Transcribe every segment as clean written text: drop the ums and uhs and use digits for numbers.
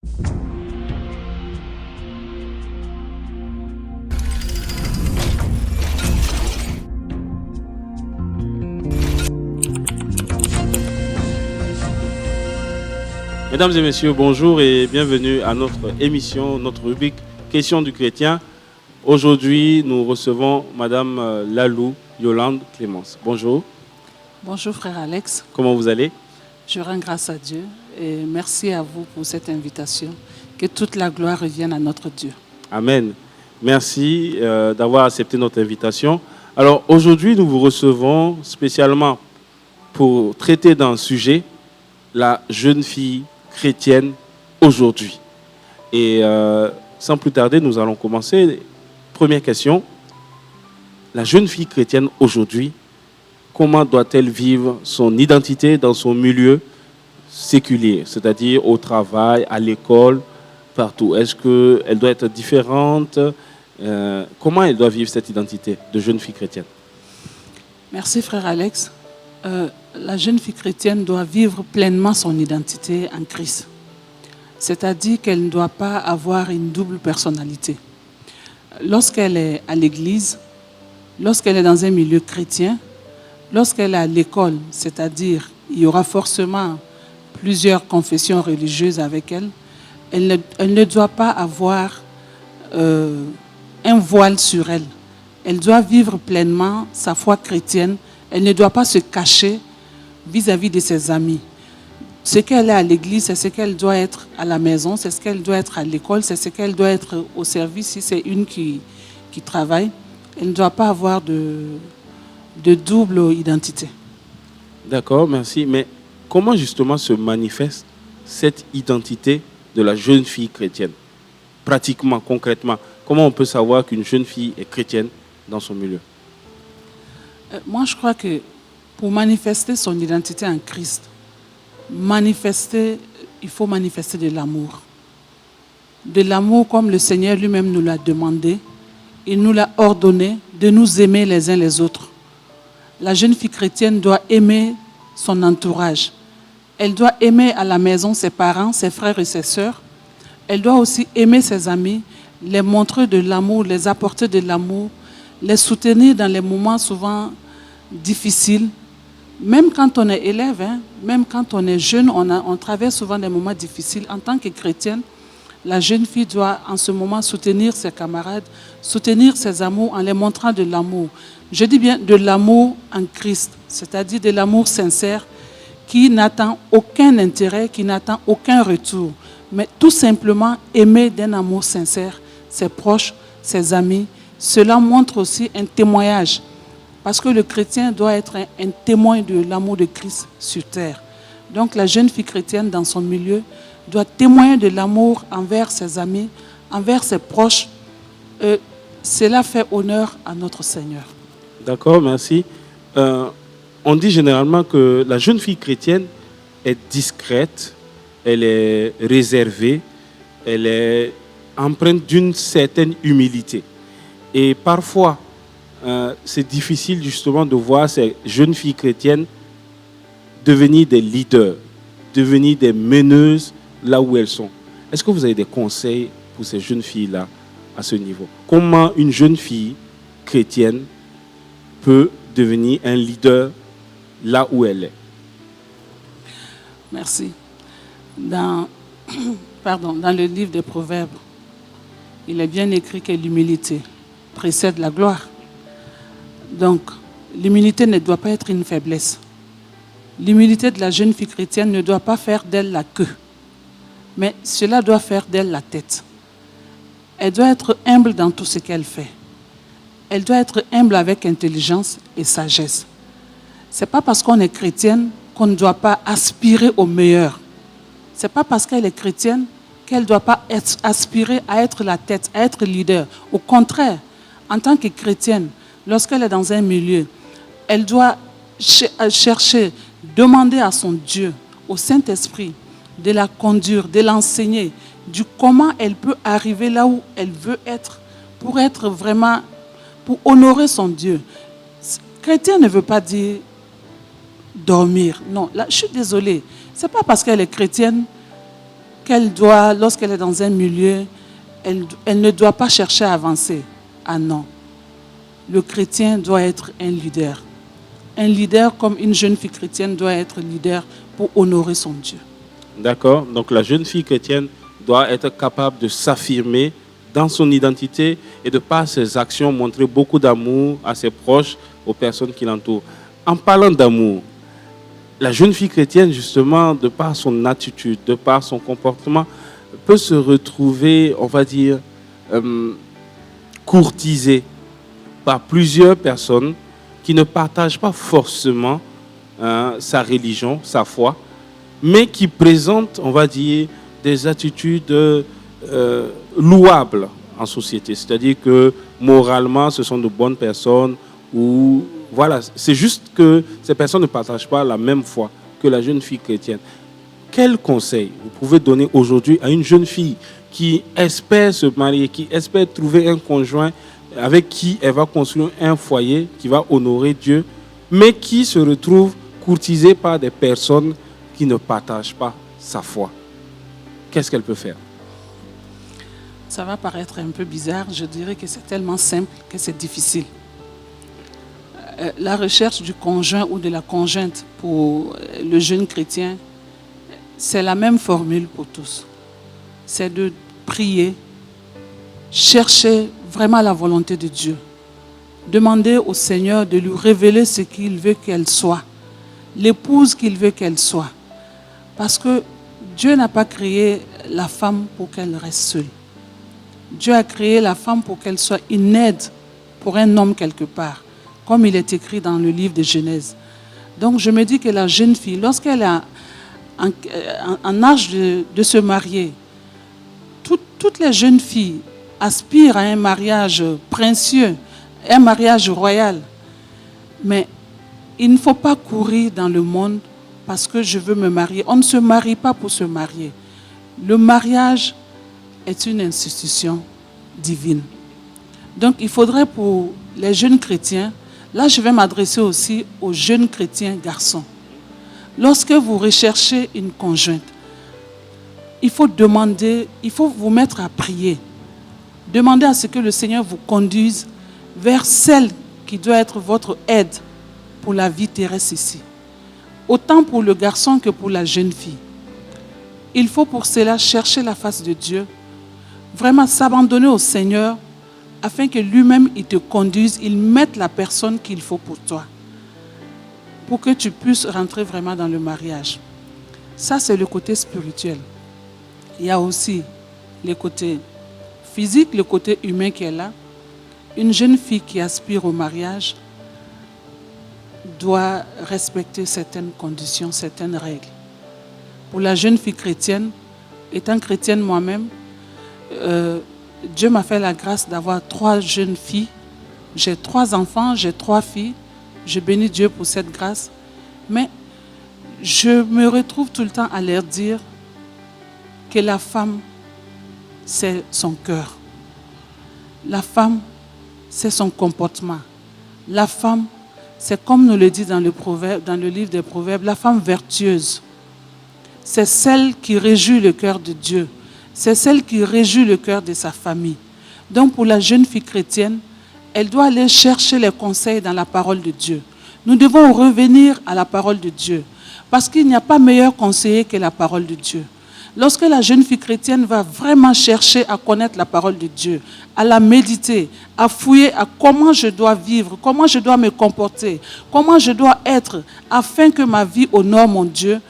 Mesdames et messieurs, bonjour et bienvenue à notre émission, notre rubrique Questions du chrétien. Aujourd'hui, nous recevons Madame Lalou Yolande Clémence. Bonjour. Bonjour frère Alex. Comment vous allez? Je rends grâce à Dieu et merci à vous pour cette invitation. Que toute la gloire revienne à notre Dieu. Amen. Merci d'avoir accepté notre invitation. Alors aujourd'hui, nous vous recevons spécialement pour traiter d'un sujet, la jeune fille chrétienne aujourd'hui. Et sans plus tarder, nous allons commencer. Première question. La jeune fille chrétienne aujourd'hui, comment doit-elle vivre son identité dans son milieu séculier, c'est-à-dire au travail, à l'école, partout? Est-ce qu'elle doit être différente? Comment elle doit vivre cette identité de jeune fille chrétienne? Merci frère Alex. La jeune fille chrétienne doit vivre pleinement son identité en Christ. C'est-à-dire qu'elle ne doit pas avoir une double personnalité. Lorsqu'elle est à l'église, lorsqu'elle est dans un milieu chrétien, lorsqu'elle est à l'école, c'est-à-dire il y aura forcément plusieurs confessions religieuses avec elle, elle ne doit pas avoir un voile sur elle. Elle doit vivre pleinement sa foi chrétienne. Elle ne doit pas se cacher vis-à-vis de ses amis. Ce qu'elle est à l'église, c'est ce qu'elle doit être à la maison, c'est ce qu'elle doit être à l'école, c'est ce qu'elle doit être au service si c'est une qui travaille. Elle ne doit pas avoir de double identité. D'accord, merci. Mais comment justement se manifeste cette identité de la jeune fille chrétienne? Pratiquement, concrètement, comment on peut savoir qu'une jeune fille est chrétienne dans son milieu? Moi, je crois que pour manifester son identité en Christ, il faut manifester de l'amour. De l'amour comme le Seigneur lui-même nous l'a demandé. Il nous l'a ordonné de nous aimer les uns les autres. La jeune fille chrétienne doit aimer son entourage. Elle doit aimer à la maison ses parents, ses frères et ses sœurs. Elle doit aussi aimer ses amis, les montrer de l'amour, les apporter de l'amour, les soutenir dans les moments souvent difficiles. Même quand on est élève, même quand on est jeune, on traverse souvent des moments difficiles. En tant que chrétienne, la jeune fille doit en ce moment soutenir ses camarades, soutenir ses amours en les montrant de l'amour. Je dis bien de l'amour en Christ, c'est-à-dire de l'amour sincère qui n'attend aucun intérêt, qui n'attend aucun retour, mais tout simplement aimer d'un amour sincère ses proches, ses amis. Cela montre aussi un témoignage. Parce que le chrétien doit être un témoin de l'amour de Christ sur terre. Donc la jeune fille chrétienne dans son milieu doit témoigner de l'amour envers ses amis, envers ses proches. Cela fait honneur à notre Seigneur. D'accord, merci. On dit généralement que la jeune fille chrétienne est discrète, elle est réservée, elle est empreinte d'une certaine humilité. Et parfois, c'est difficile justement de voir ces jeunes filles chrétiennes devenir des leaders, devenir des meneuses là où elles sont. Est-ce que vous avez des conseils pour ces jeunes filles-là à ce niveau? Comment une jeune fille chrétienne peut devenir un leader là où elle est? Merci. Dans le livre des Proverbes, il est bien écrit que l'humilité précède la gloire. Donc, l'humilité ne doit pas être une faiblesse. L'humilité de la jeune fille chrétienne ne doit pas faire d'elle la queue, mais cela doit faire d'elle la tête. Elle doit être humble dans tout ce qu'elle fait. Elle doit être humble avec intelligence et sagesse. Ce n'est pas parce qu'on est chrétienne qu'on ne doit pas aspirer au meilleur. Ce n'est pas parce qu'elle est chrétienne qu'elle ne doit pas aspirer à être la tête, à être leader. Au contraire, en tant que chrétienne, lorsqu'elle est dans un milieu, elle doit chercher, demander à son Dieu, au Saint-Esprit, de la conduire, de l'enseigner, du comment elle peut arriver là où elle veut être, pour être vraiment, pour honorer son Dieu. Chrétien ne veut pas dire dormir. Non, là, je suis désolée. Ce n'est pas parce qu'elle est chrétienne lorsqu'elle est dans un milieu, elle ne doit pas chercher à avancer. Ah non. Le chrétien doit être un leader. Un leader comme une jeune fille chrétienne doit être leader pour honorer son Dieu. D'accord. Donc la jeune fille chrétienne doit être capable de s'affirmer dans son identité et de par ses actions montrer beaucoup d'amour à ses proches, aux personnes qui l'entourent. En parlant d'amour, la jeune fille chrétienne, justement, de par son attitude, de par son comportement, peut se retrouver, on va dire, courtisée par plusieurs personnes qui ne partagent pas forcément sa religion, sa foi, mais qui présentent, on va dire, des attitudes louables en société. C'est-à-dire que moralement, ce sont de bonnes personnes ou voilà, c'est juste que ces personnes ne partagent pas la même foi que la jeune fille chrétienne. Quel conseil vous pouvez donner aujourd'hui à une jeune fille qui espère se marier, qui espère trouver un conjoint avec qui elle va construire un foyer qui va honorer Dieu, mais qui se retrouve courtisée par des personnes qui ne partagent pas sa foi? Qu'est-ce qu'elle peut faire? Ça va paraître un peu bizarre, je dirais que c'est tellement simple que c'est difficile. La recherche du conjoint ou de la conjointe pour le jeune chrétien, c'est la même formule pour tous. C'est de prier, chercher vraiment la volonté de Dieu. Demander au Seigneur de lui révéler ce qu'il veut qu'elle soit, l'épouse qu'il veut qu'elle soit. Parce que Dieu n'a pas créé la femme pour qu'elle reste seule. Dieu a créé la femme pour qu'elle soit une aide pour un homme quelque part, comme il est écrit dans le livre de Genèse. Donc je me dis que la jeune fille, lorsqu'elle est en âge de se marier, toutes les jeunes filles aspirent à un mariage princieux, un mariage royal. Mais il ne faut pas courir dans le monde parce que je veux me marier. On ne se marie pas pour se marier. Le mariage est une institution divine. Donc il faudrait pour les jeunes chrétiens, là je vais m'adresser aussi aux jeunes chrétiens garçons. Lorsque vous recherchez une conjointe, il faut demander, il faut vous mettre à prier. Demandez à ce que le Seigneur vous conduise vers celle qui doit être votre aide pour la vie terrestre ici. Autant pour le garçon que pour la jeune fille. Il faut pour cela chercher la face de Dieu, vraiment s'abandonner au Seigneur afin que lui-même il te conduise, il mette la personne qu'il faut pour toi, pour que tu puisses rentrer vraiment dans le mariage. Ça, c'est le côté spirituel. Il y a aussi le côté physique, le côté humain qui est là. Une jeune fille qui aspire au mariage doit respecter certaines conditions, certaines règles. Pour la jeune fille chrétienne, étant chrétienne moi-même, Dieu m'a fait la grâce d'avoir 3 jeunes filles. J'ai 3 enfants, j'ai 3 filles. Je bénis Dieu pour cette grâce. Mais je me retrouve tout le temps à leur dire que la femme, c'est son cœur. La femme, c'est son comportement. La femme, c'est comme nous le dit dans le livre des Proverbes, la femme vertueuse. C'est celle qui réjouit le cœur de Dieu. C'est celle qui réjouit le cœur de sa famille. Donc pour la jeune fille chrétienne, elle doit aller chercher les conseils dans la parole de Dieu. Nous devons revenir à la parole de Dieu. Parce qu'il n'y a pas meilleur conseiller que la parole de Dieu. Lorsque la jeune fille chrétienne va vraiment chercher à connaître la parole de Dieu, à la méditer, à fouiller à comment je dois vivre, comment je dois me comporter, comment je dois être afin que ma vie honore mon Dieu,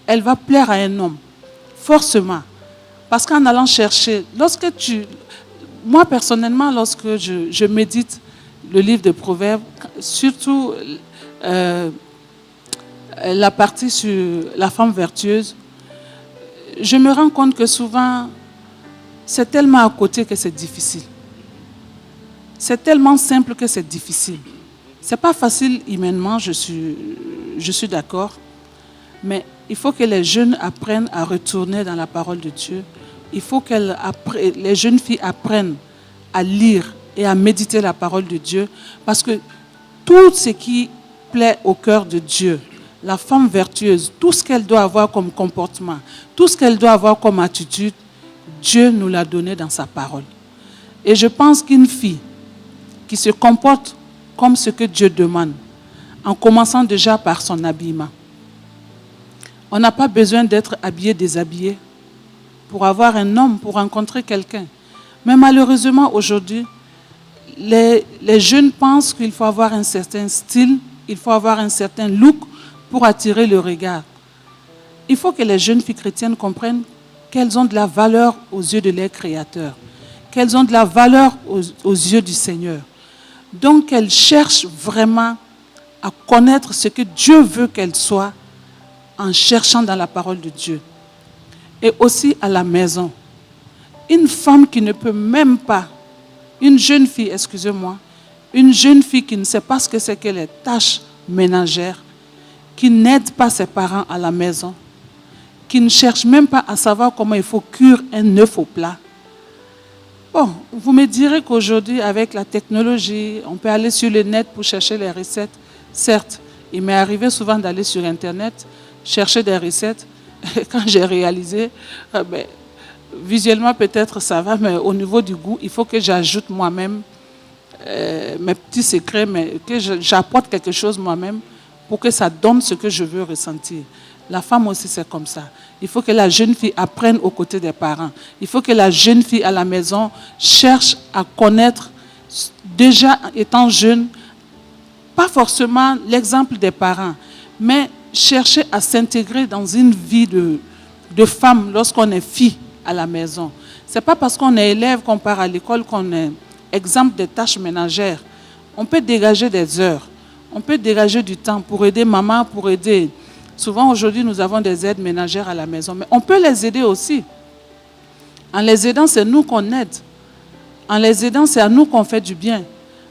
elle va plaire à un homme, forcément. Parce qu'en allant chercher, moi personnellement, lorsque je médite le livre des Proverbes, surtout la partie sur la femme vertueuse, je me rends compte que souvent, c'est tellement à côté que c'est difficile. C'est tellement simple que c'est difficile. Ce n'est pas facile humainement, je suis d'accord, mais il faut que les jeunes apprennent à retourner dans la parole de Dieu. Il faut que les jeunes filles apprennent à lire et à méditer la parole de Dieu, parce que tout ce qui plaît au cœur de Dieu, la femme vertueuse, tout ce qu'elle doit avoir comme comportement, tout ce qu'elle doit avoir comme attitude, Dieu nous l'a donné dans sa parole. Et je pense qu'une fille qui se comporte comme ce que Dieu demande, en commençant déjà par son habillement. On n'a pas besoin d'être habillé, déshabillé pour avoir un homme, pour rencontrer quelqu'un. Mais malheureusement, aujourd'hui, les jeunes pensent qu'il faut avoir un certain style, il faut avoir un certain look pour attirer le regard. Il faut que les jeunes filles chrétiennes comprennent qu'elles ont de la valeur aux yeux de leur Créateur, qu'elles ont de la valeur aux yeux du Seigneur. Donc, elles cherchent vraiment à connaître ce que Dieu veut qu'elles soient en cherchant dans la parole de Dieu. Et aussi à la maison. Une femme qui ne peut même pas, une jeune fille, excusez-moi, une jeune fille qui ne sait pas ce que c'est que les tâches ménagères, qui n'aide pas ses parents à la maison, qui ne cherche même pas à savoir comment il faut cuire un œuf au plat. Bon, vous me direz qu'aujourd'hui, avec la technologie, on peut aller sur le net pour chercher les recettes. Certes, il m'est arrivé souvent d'aller sur Internet, chercher des recettes. Quand j'ai réalisé, visuellement peut-être ça va, mais au niveau du goût, il faut que j'ajoute moi-même mes petits secrets, mais que j'apporte quelque chose moi-même pour que ça donne ce que je veux ressentir. La femme aussi, c'est comme ça. Il faut que la jeune fille apprenne aux côtés des parents. Il faut que la jeune fille à la maison cherche à connaître, déjà étant jeune, pas forcément l'exemple des parents, mais chercher à s'intégrer dans une vie de femme lorsqu'on est fille à la maison. Ce n'est pas parce qu'on est élève, qu'on part à l'école, qu'on est exemple des tâches ménagères. On peut dégager des heures, on peut dégager du temps pour aider maman, pour aider. Souvent aujourd'hui, nous avons des aides ménagères à la maison, mais on peut les aider aussi. En les aidant, c'est nous qu'on aide. En les aidant, c'est à nous qu'on fait du bien.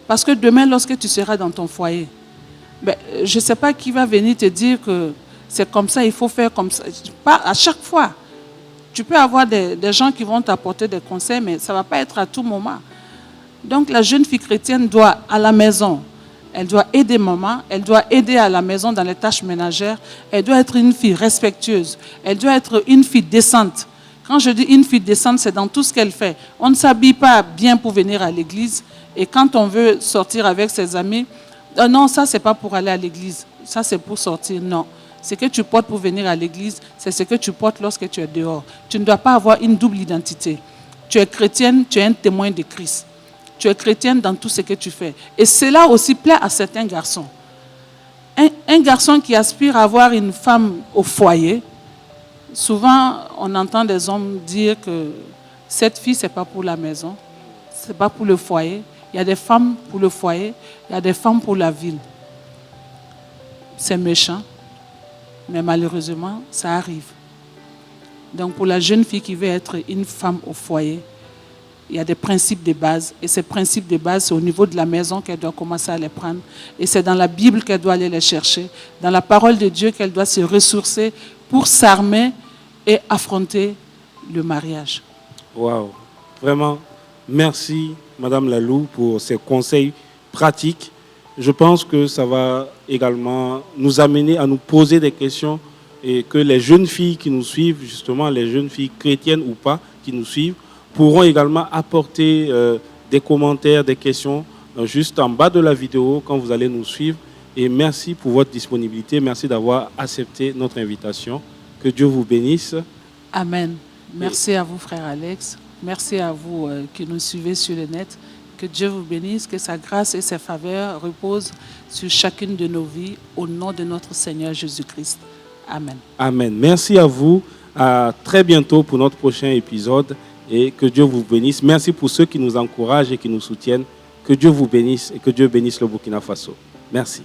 Parce que demain, lorsque tu seras dans ton foyer, je ne sais pas qui va venir te dire que c'est comme ça, il faut faire comme ça. Pas à chaque fois. Tu peux avoir des gens qui vont t'apporter des conseils, mais ça ne va pas être à tout moment. Donc la jeune fille chrétienne doit, à la maison, elle doit aider maman, elle doit aider à la maison dans les tâches ménagères, elle doit être une fille respectueuse, elle doit être une fille décente. Quand je dis une fille décente, c'est dans tout ce qu'elle fait. On ne s'habille pas bien pour venir à l'église, et quand on veut sortir avec ses amis, non, ça c'est pas pour aller à l'église, ça c'est pour sortir, non. Ce que tu portes pour venir à l'église, c'est ce que tu portes lorsque tu es dehors. Tu ne dois pas avoir une double identité. Tu es chrétienne, tu es un témoin de Christ. Tu es chrétienne dans tout ce que tu fais. Et cela aussi plaît à certains garçons. Un garçon qui aspire à avoir une femme au foyer, souvent on entend des hommes dire que cette fille, ce n'est pas pour la maison, ce n'est pas pour le foyer. Il y a des femmes pour le foyer, il y a des femmes pour la ville. C'est méchant, mais malheureusement, ça arrive. Donc pour la jeune fille qui veut être une femme au foyer, il y a des principes de base. Et ces principes de base, c'est au niveau de la maison qu'elle doit commencer à les prendre. Et c'est dans la Bible qu'elle doit aller les chercher. Dans la parole de Dieu qu'elle doit se ressourcer pour s'armer et affronter le mariage. Waouh! Vraiment, merci Madame Lalou pour ces conseils pratiques. Je pense que ça va également nous amener à nous poser des questions et que les jeunes filles qui nous suivent, justement les jeunes filles chrétiennes ou pas, qui nous suivent, pourront également apporter des commentaires, des questions juste en bas de la vidéo quand vous allez nous suivre. Et merci pour votre disponibilité. Merci d'avoir accepté notre invitation. Que Dieu vous bénisse. Amen. Merci à vous, frère Alex. Merci à vous qui nous suivez sur le net. Que Dieu vous bénisse, que sa grâce et ses faveurs reposent sur chacune de nos vies au nom de notre Seigneur Jésus-Christ. Amen. Amen. Merci à vous. À très bientôt pour notre prochain épisode. Et que Dieu vous bénisse. Merci pour ceux qui nous encouragent et qui nous soutiennent. Que Dieu vous bénisse et que Dieu bénisse le Burkina Faso. Merci.